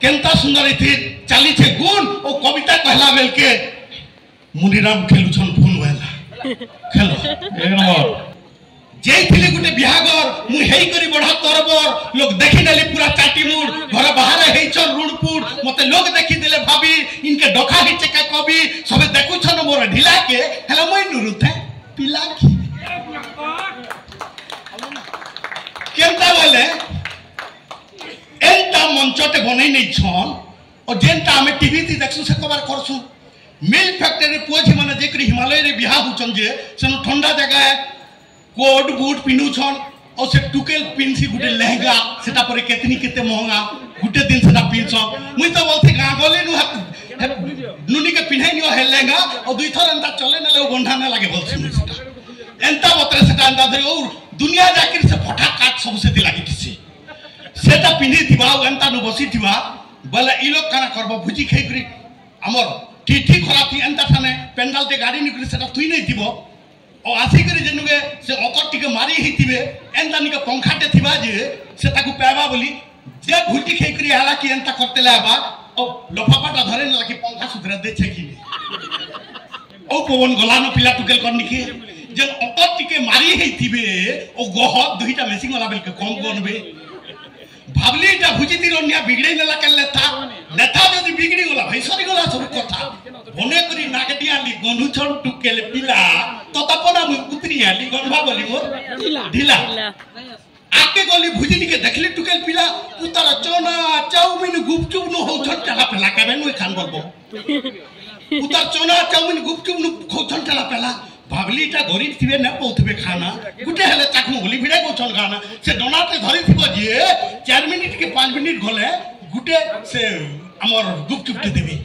Kenta सुंदर थी चली छे गुण ओ कविता कहला बेल के मुनिराम खेलुछन फोन वेला खेलो एक नंबर जेइथिले गुटे बिहागर मु हेई करी बढा तरबर लोग देखि नेली पूरा चाटी मुड घर बाहर हेई चल रुणपुर मते लोग देखि देले भाभी इनके डोखा हिचे का कवि सबे देखुछन मोर ढिला के हेलो मई नुरुथे पिला की केंता बोले एंता मंचटे बनै नै छन और जेंता हमें टीवी ती देखसु से कवर करसु मिल फैक्ट्री पुओजी माने जेकरी हिमालय रे बिहा हुचन जे सेनु ठंडा जगह है कोट बूट पिनु छन और से टुकेल पिनसी गुटे लहंगा सेटा परे केतनी केते महंगा गुटे दिन सेटा पिनछ मुई तो बोलथे गा गले नु नुनी के पिन्हाई नियो हे लहंगा और दुई थर अंता चले नले गंढा न लागे बोलछि मुई सेटा एंता बतरे सेटा अंता धरि और दुनिया जाकिर से फटा काट सब सेति लागि दिसी सेटा पिन्ही दिबा एंता नु बसी दिबा बोले ई लोग काना करबो भुजी खाई करी हमर ठीक खराब थी एंता थाने पेंडाल ते गाड़ी निकली सेटा तुई नै दिबो और आसी करी जेनुगे से ओकर टिके मारी हितिबे एंता निके पंखाटे थिबा जे से ताकू पेबा बोली जे भुजी खाई करी हाला की एंता करते लाबा और लफापाटा धरे न लागी पंखा सुधरे दे छे की ओ पवन गलानो पिला टुकेल करनी के जे ओकर टिके मारी हितिबे ओ गह दुईटा मेसिंग वाला बेल के कम बनबे भाबली एटा भुजी तिरनिया बिगड़े नेला केले था नेता जदी बिगड़ी गला भाई सरी गला सब कथा बने करी नागटिया ली गनु छन टुकेले पिला तो तपना उतरी आली गनभा बोली मोर ढिला आके गली भुजी निके देखली टुकेल पिला उतार चना चाउमिन गुपचुप नु हो छन चला पेला काबे नु खान बोलबो उतार चना चाउमिन गुपचुप नु खो छन चला पेला भाबली एटा गरीब थिबे न पौथबे खाना गुटे हेले चाकू बोली भिड़े को चल गाना से डोनाते धरि थिबो जे 4 मिनिट के 5 मिनिट गले गुटे से हमर गुपचुप के देबी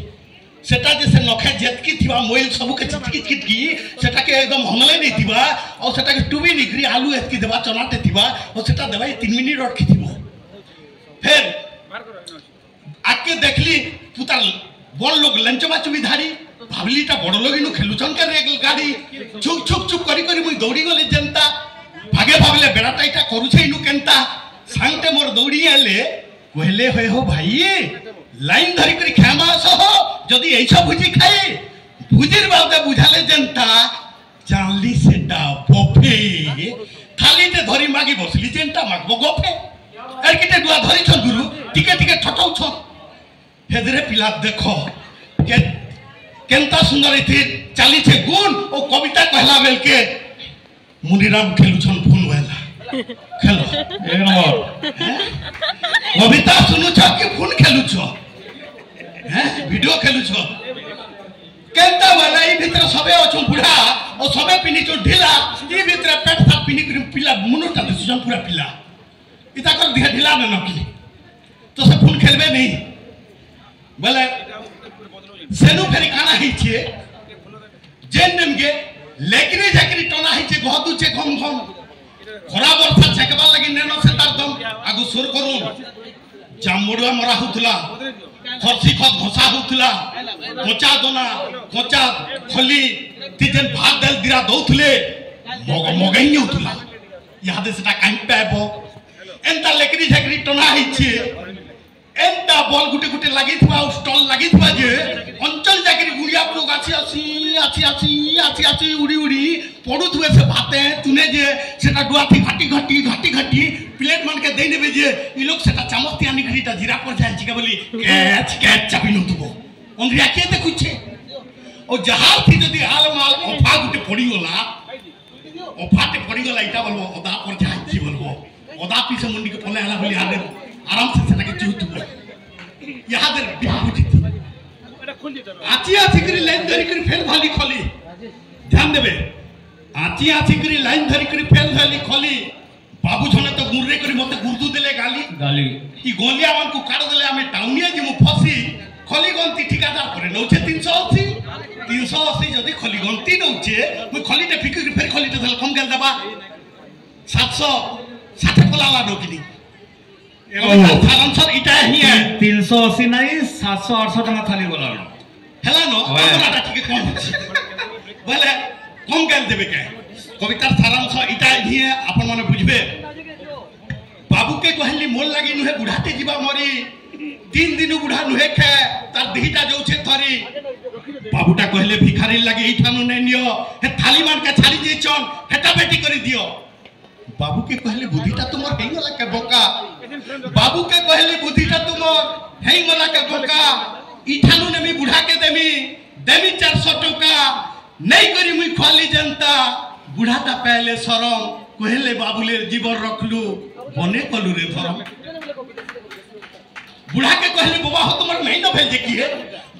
सेटा जे से नखे जेतकी थिबा मोइल सब के चिटकी सेटा के एकदम हमले नै थिबा और सेटा के टुबी निकरी आलू एतकी देबा चनाते थिबा और सेटा देबा 3 मिनिट रखी थिबो फिर आके देखली पुता बड़ लोग लंचबा चुबीधारी भाबलीटा बड़ लोग इनु खेलुछन के रेगल गाड़ी छुक छुक छुक करी करी मुई दौड़ी गले जनता भागे भाबले बेड़ाटा इटा करूछे इनु केनता सांगते मोर दौड़ी आले कहले होय हो भाई लाइन धरी करी खामास हो जदी एइछ भुजी खाए भुजीर बाबे बुझाले जनता जानली सेटा बफे थाली ते धरी मागी बसली जनता मागबो गफे एर किटे दुआ धरी छ गुरु टिके टिके ठटौ छ हेदरे पिला देखो के केंता सुंदर थी चली छे गुण ओ कविता कहला बेल के मुनिराम खेलुछन फोन वेला खेलो एक नंबर कविता सुनु छ कि फोन खेलु छ हैं वीडियो खेलु छ केंता वाला ई भीतर सबे अछु बुढ़ा और सबे पिनी छ ढिला ई भीतर पेट सा पिनी करी पिला मुनुटा दिसुजन पूरा पिला इता कर दिया ढिला न नकी तो से फोन खेलबे नहीं बोले सेनु फेरी काना हिचे जेनम के लेकरी जकरी टना हिचे गहदु चे घम घम खरा वर्षा छकबा लागि नेनो से दम आगु सुर करू जामड़ुआ मरा हुतला खरसी खत घोसा हुतला कोचा दोना कोचा खली तिजन भात दल दिरा दउथले मगई हुतला याद सेटा काई पाबो एंता लेकरी जकरी टना हिचे एंता बॉल गुटे गुटे लागि थवा स्टॉल लागि थवा जे अंचल जाकरी गुड़िया लोग आसी उड़ी उड़ी पड़ू थुए से भाते तुने जे सेटा डुआती घाटी घाटी घाटी घाटी प्लेट मान के दे नेबे जे ई लोग सेटा चामच तिया निखरीटा जीरा पर जाय छिके बोली कैच कैच चाबी नतुबो अंग्रिया के देखुछे और जहार थी जदी हाल माल ओफा गुटे पड़ी गला ओफाटे पड़ी गला इटा बोलबो ओदा पर जाय छी बोलबो ओदा पीछे मुंडी के पले हला बोली आदे आराम से सेटा के चुतुबो यहां दे बिपुजी आची आची करी लाइन धरी करी फेल भाली खोली ध्यान देबे आची आची करी लाइन धरी करी फेल भाली खोली बाबू छने तो गुर्रे करी मते गुर्दू देले गाली गाली ई गोलिया मान को काट देले हमें टाउनिया जे मु फसी खोली गंती ठिकादार करे नौचे 380 जदी खोली गंती नौचे मु खोली ते फिकर फेर खोली ते धल कम गेल दबा 760 कोलाला डोकिनी थारंसर इटा हिया 380 नहीं 700-800 टका थाली बोला हेला नो हमरा ठीक कम बोले कम गेल देबे के कवितार सारांश इटा हिया अपन माने बुझबे बाबू के कहली मोल लागी नुहे बुढ़ाते जीवा मरी तीन दिन बुढ़ा नुहे खे तार दिहिटा जाउछे थरी बाबूटा कहले भिखारी लागे इठानु नै नियो हे थाली मान के छाड़ी जेचन हेटा बेटी करी दियो बाबू के कहले बुद्धिटा तुमर हेंगला के बोका बाबू के कहले बुद्धिटा तुमर हेंगला के बोका इठानु ने मी बुढ़ा के देमी 400 टका नहीं करी मुई खाली जनता बुढ़ाटा पहले सरम कहले बाबूले जीवन रखलू बने कलू रे धरम बुढ़ा के कहले बाबा हो तुमर नहीं न भेल जे की है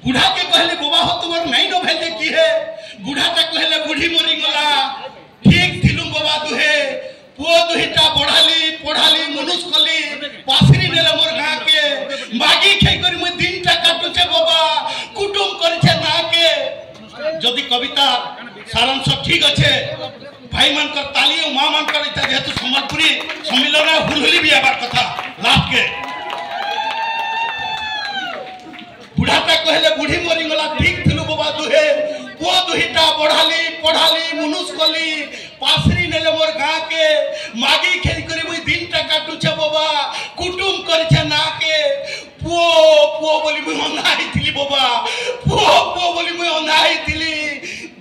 बुढ़ा के कहले बाबा हो तुमर नहीं न भेल जे की है बुढ़ाटा कहले बुढ़ी मरी गला ठीक थिलु बाबा दुहे पुओ दुहिटा पढ़ाली मनुष कली पासरी नेले मोर गाँ के मागी खाई करी मुई 3 टा काटुछे बाबा कुटुम करछे ना के जदि कविता सारांश ठीक अच्छे भाई मान कर ताली और मां मान कर इतना जेतु सम्बलपुरी सम्मिलन हुलहुली भी आबार कथा लाभ के बुढ़ाटा कहले बुढ़ी मरी गला ठीक थिलु बाबा दुहे पुओ दुहिटा पढ़ाली मनुष कली पासरी नेले मोर गाँ के मागी खेल करी मुई 3 टा काटुछे बाबा कुटुम करछे ना के पुओ बोली मुई अनाई थिली बाबा पुओ बोली मुई अनाई थिली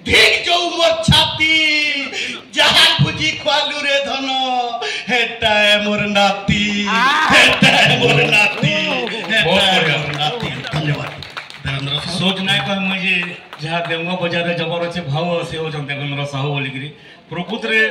ठीक जो मोर छाती जहां बुझी खालू रे धन हेटा मोर नाती मोर नाती धन्यवाद देवेंद्र सोच नहीं कह मुझे जहाँ देवगा बजार रे जबर अच्छे भाव से हो देवेंद्र साहू बोलिकी प्रकृत रे